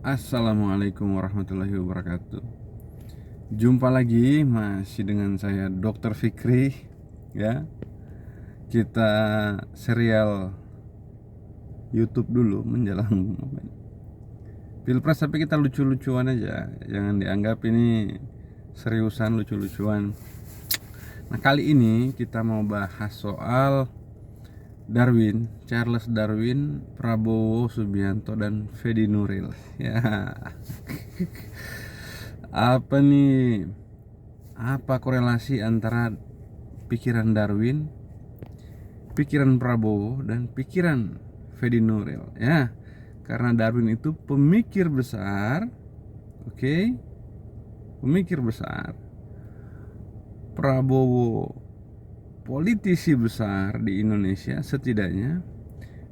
Assalamualaikum warahmatullahi wabarakatuh. Jumpa lagi masih dengan saya Dr. Fikri ya. Kita serial YouTube dulu menjelang Pilpres, tapi kita lucu-lucuan aja. Jangan dianggap ini seriusan, lucu-lucuan. Nah, kali ini kita mau bahas soal Darwin, Charles Darwin, Prabowo Subianto, dan Fedi Nuril. Ya. Apa nih? Apa korelasi antara pikiran Darwin, pikiran Prabowo, dan pikiran Fedi Nuril? Ya. Karena Darwin itu pemikir besar, oke? Pemikir besar. Prabowo politisi besar di Indonesia setidaknya,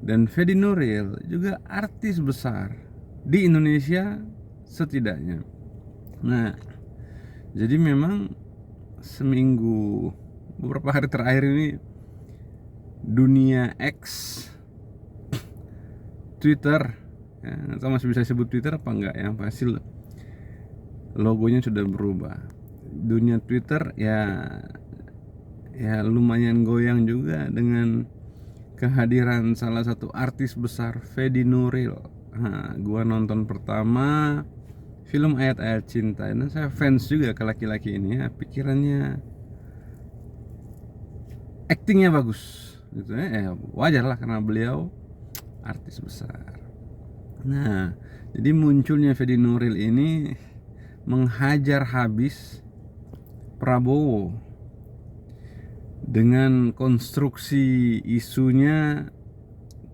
dan Fedi Nuril juga artis besar di Indonesia setidaknya. Nah, jadi memang beberapa hari terakhir ini dunia X, Twitter, ya, nggak tahu masih bisa sebut Twitter apa enggak ya, pasti logonya sudah berubah. Dunia Twitter ya lumayan goyang juga dengan kehadiran salah satu artis besar, Fedi Nuril. Nah, gua nonton pertama film Ayat-Ayat Cinta, dan saya fans juga ke laki-laki ini ya. Pikirannya, actingnya bagus gitu ya. Wajar lah karena beliau artis besar. Nah, jadi munculnya Fedi Nuril ini menghajar habis Prabowo dengan konstruksi isunya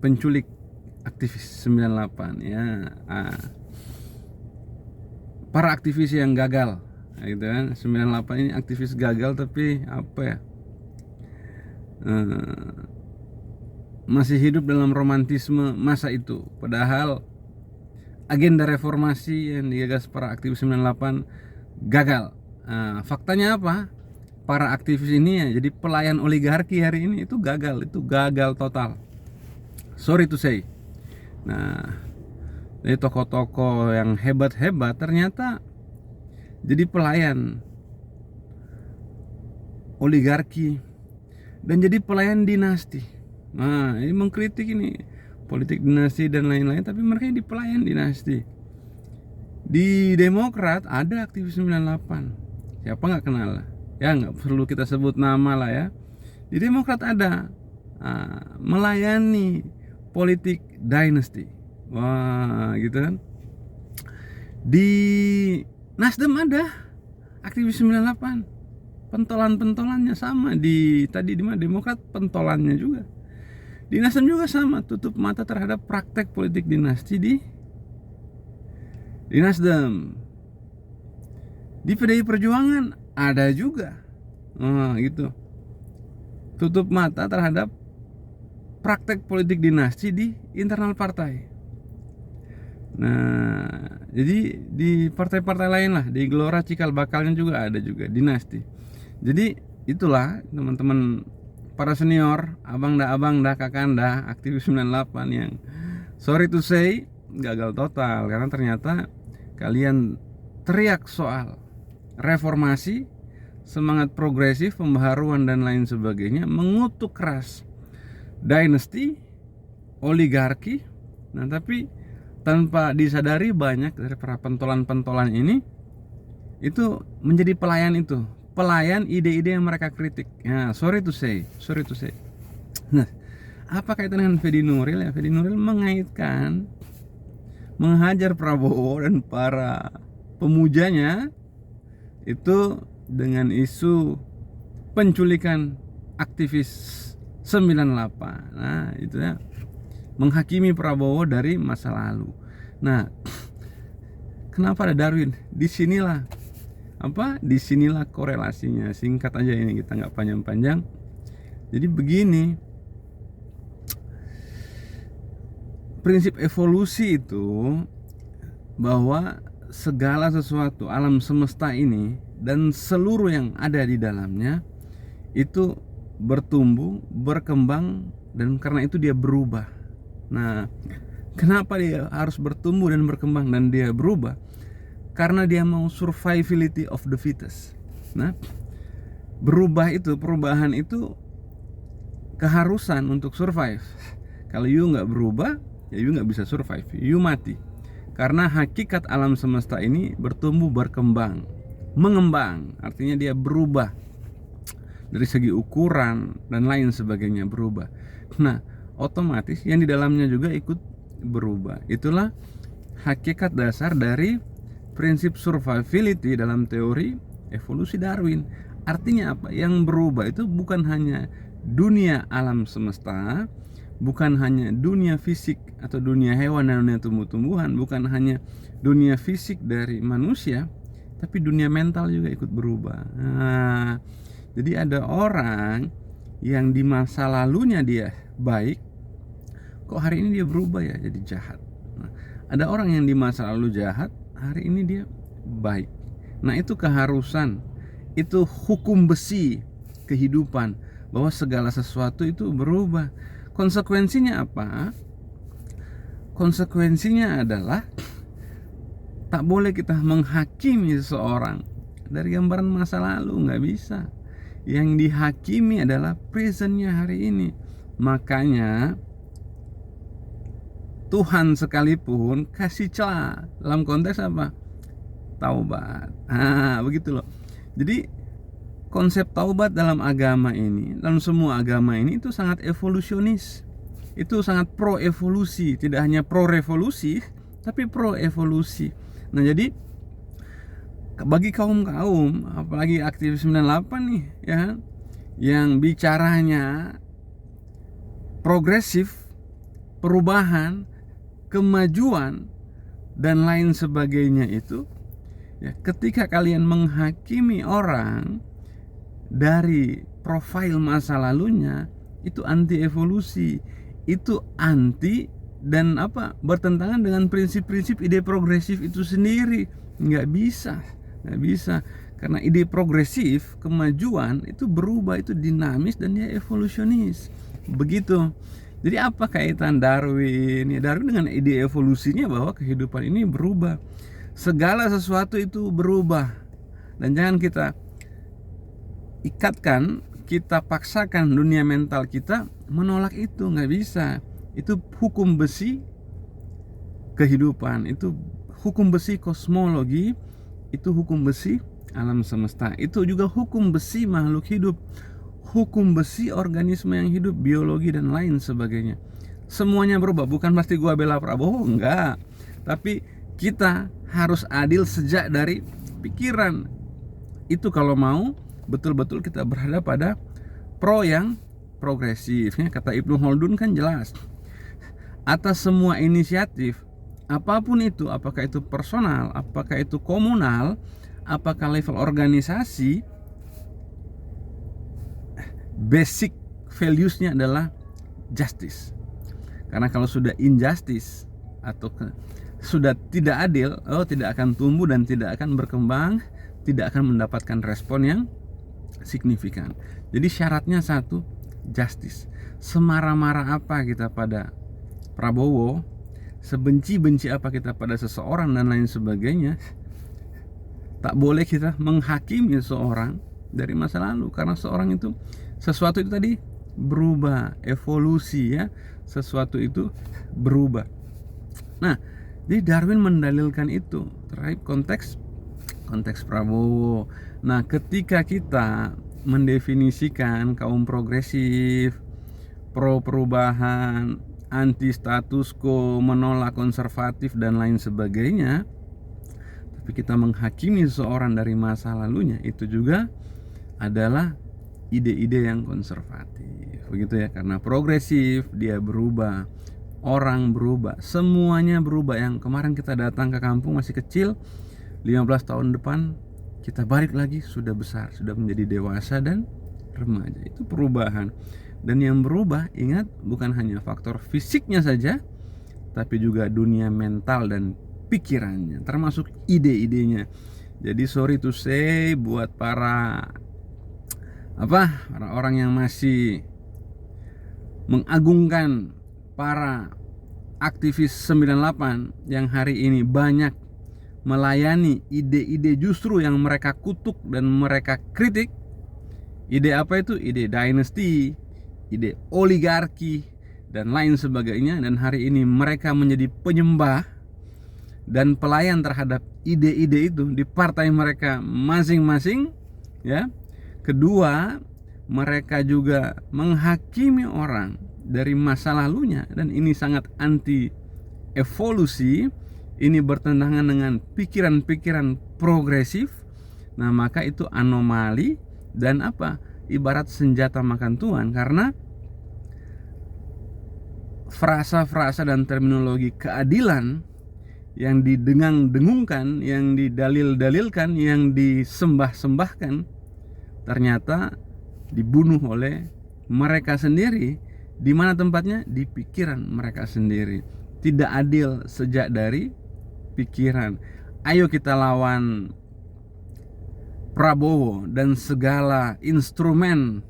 penculik aktivis 98 ya. Para aktivis yang gagal gitu kan. 98 ini aktivis gagal, tapi apa ya, masih hidup dalam romantisme masa itu, padahal agenda reformasi yang digagas para aktivis 98 gagal. Faktanya apa? Para aktivis ini ya jadi pelayan oligarki hari ini. Itu gagal total, sorry to say. Nah, dari tokoh-tokoh yang hebat-hebat ternyata jadi pelayan oligarki dan jadi pelayan dinasti. Nah, ini mengkritik ini politik dinasti dan lain-lain, tapi mereka jadi pelayan dinasti. Di Demokrat ada aktivis 98, siapa nggak kenal ya, nggak perlu kita sebut nama lah ya. Di Demokrat ada melayani politik dinasti, wah gitu kan. Di Nasdem ada aktivis 98, pentolan-pentolannya sama. Di mana Demokrat pentolannya juga, di Nasdem juga sama, tutup mata terhadap praktek politik dinasti di Nasdem. Di PDI Perjuangan ada juga, gitu, tutup mata terhadap praktek politik dinasti di internal partai. Nah, jadi di partai-partai lain lah, di Gelora Cikal Bakalnya juga ada juga dinasti. Jadi itulah teman-teman para senior, abang dah kakak dah aktivis 98 yang sorry to say gagal total, karena ternyata kalian teriak soal reformasi, semangat progresif, pembaharuan dan lain sebagainya, mengutuk keras dinasti, oligarki. Nah, tapi tanpa disadari banyak dari para pentolan-pentolan ini itu menjadi pelayan ide-ide yang mereka kritik. Ya, sorry to say. Nah, apa kaitan dengan Fedi Nuril ya? Fedi Nuril mengaitkan menghajar Prabowo dan para pemujanya itu dengan isu penculikan aktivis 98. Nah, itu ya, menghakimi Prabowo dari masa lalu. Nah, kenapa ada Darwin? Disinilah korelasinya. Singkat aja ini, kita nggak panjang-panjang. Jadi begini, prinsip evolusi itu bahwa segala sesuatu alam semesta ini dan seluruh yang ada di dalamnya itu bertumbuh, berkembang, dan karena itu dia berubah. Nah, Kenapa dia harus bertumbuh dan berkembang dan dia berubah? Karena dia mau survivability of the fittest. Nah, perubahan itu keharusan untuk survive. Kalau you nggak berubah, ya you nggak bisa survive, you mati. Karena hakikat alam semesta ini bertumbuh, berkembang, mengembang, artinya dia berubah dari segi ukuran dan lain sebagainya, berubah. Nah, otomatis yang di dalamnya juga ikut berubah. Itulah hakikat dasar dari prinsip survivability dalam teori evolusi Darwin. Artinya apa? Yang berubah itu bukan hanya dunia alam semesta, bukan hanya dunia fisik atau dunia hewan dan dunia tumbuh-tumbuhan, bukan hanya dunia fisik dari manusia, tapi dunia mental juga ikut berubah. Nah, jadi ada orang yang di masa lalunya dia baik, kok hari ini dia berubah ya jadi jahat. Nah, ada orang yang di masa lalu jahat, hari ini dia baik. Nah, itu keharusan, itu hukum besi kehidupan, bahwa segala sesuatu itu berubah. Konsekuensinya apa? Konsekuensinya adalah tak boleh kita menghakimi seseorang dari gambaran masa lalu, nggak bisa. Yang dihakimi adalah presentnya hari ini. Makanya Tuhan sekalipun kasih celah dalam konteks apa? Taubat. Begitu loh. Jadi konsep taubat dalam agama ini, dalam semua agama ini itu sangat evolusionis. Itu sangat pro evolusi, tidak hanya pro revolusi, tapi pro evolusi. Nah, jadi bagi kaum-kaum apalagi aktivis 98 nih ya, yang bicaranya progresif, perubahan, kemajuan dan lain sebagainya itu ya, ketika kalian menghakimi orang dari profil masa lalunya, itu anti evolusi, itu anti dan bertentangan dengan prinsip-prinsip ide progresif itu sendiri. Nggak bisa, karena ide progresif, kemajuan itu berubah, itu dinamis dan dia evolusionis, begitu. Jadi apa kaitan Darwin? Ya, Darwin dengan ide evolusinya bahwa kehidupan ini berubah, segala sesuatu itu berubah, dan jangan kita ikatkan, kita paksakan dunia mental kita menolak itu, nggak bisa. Itu hukum besi kehidupan, itu hukum besi kosmologi, itu hukum besi alam semesta, itu juga hukum besi makhluk hidup, hukum besi organisme yang hidup, biologi dan lain sebagainya. Semuanya berubah. Bukan pasti gua bela Prabowo, enggak, tapi kita harus adil sejak dari pikiran. Itu kalau mau betul-betul kita berada pada pro yang progresifnya. Kata Ibnu Khaldun kan jelas, atas semua inisiatif apapun itu, apakah itu personal, apakah itu komunal, apakah level organisasi, basic values-nya adalah justice. Karena kalau sudah injustice atau sudah tidak adil, tidak akan tumbuh dan tidak akan berkembang, tidak akan mendapatkan respon yang signifikan. Jadi syaratnya satu, justice. Semarah-marah apa kita pada Prabowo, sebenci-benci apa kita pada seseorang dan lain sebagainya, tak boleh kita menghakimi seseorang dari masa lalu, karena seorang itu, sesuatu itu tadi berubah, evolusi ya, sesuatu itu berubah. Nah, jadi Darwin mendalilkan itu terkait konteks Prabowo. Nah, ketika kita mendefinisikan kaum progresif, pro perubahan, anti status quo, menolak konservatif dan lain sebagainya, tapi kita menghakimi seseorang dari masa lalunya, itu juga adalah ide-ide yang konservatif, begitu ya. Karena progresif, dia berubah, orang berubah, semuanya berubah. Yang kemarin kita datang ke kampung masih kecil, 15 tahun depan kita balik lagi sudah besar, sudah menjadi dewasa dan remaja. Itu perubahan. Dan yang berubah, ingat, bukan hanya faktor fisiknya saja, tapi juga dunia mental dan pikirannya, termasuk ide-idenya. Jadi sorry to say buat para orang yang masih mengagungkan para aktivis 98 yang hari ini banyak melayani ide-ide justru yang mereka kutuk dan mereka kritik. Ide apa itu? Ide dynasty, ide oligarki, dan lain sebagainya. Dan hari ini mereka menjadi penyembah dan pelayan terhadap ide-ide itu di partai mereka masing-masing, ya. Kedua, mereka juga menghakimi orang dari masa lalunya, dan ini sangat anti evolusi. Ini bertentangan dengan pikiran-pikiran progresif. Nah, maka itu anomali dan apa? Ibarat senjata makan tuan, karena frasa-frasa dan terminologi keadilan yang didengung-dengungkan, yang didalil-dalilkan, yang disembah-sembahkan, ternyata dibunuh oleh mereka sendiri. Di mana tempatnya? Di pikiran mereka sendiri. Tidak adil sejak dari pikiran. Ayo kita lawan Prabowo dan segala instrumen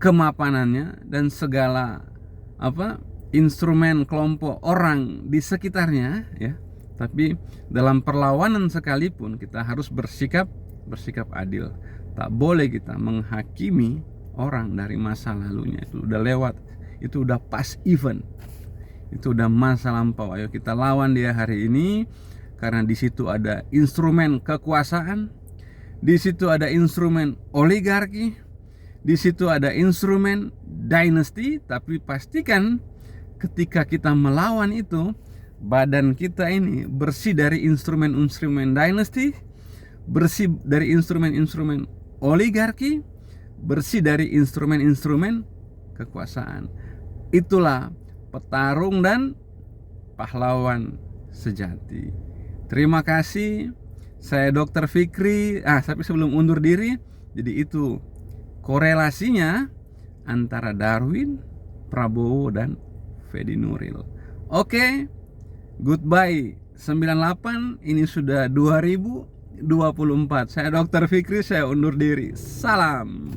kemapanannya dan segala instrumen kelompok orang di sekitarnya, ya. Tapi dalam perlawanan sekalipun kita harus bersikap adil. Tak boleh kita menghakimi orang dari masa lalunya. Itu udah lewat, itu udah past event, itu udah masa lampau. Ayo kita lawan dia hari ini, karena di situ ada instrumen kekuasaan, di situ ada instrumen oligarki, di situ ada instrumen dynasty. Tapi pastikan ketika kita melawan itu, badan kita ini bersih dari instrumen-instrumen dynasty, bersih dari instrumen-instrumen oligarki, bersih dari instrumen-instrumen kekuasaan. Itulah petarung dan pahlawan sejati. Terima kasih. Saya Dr. Fikri. Tapi sebelum undur diri, jadi itu korelasinya antara Darwin, Prabowo, dan Fedi Nuril. Oke, goodbye 98. Ini sudah 2024. Saya Dr. Fikri, saya undur diri. Salam.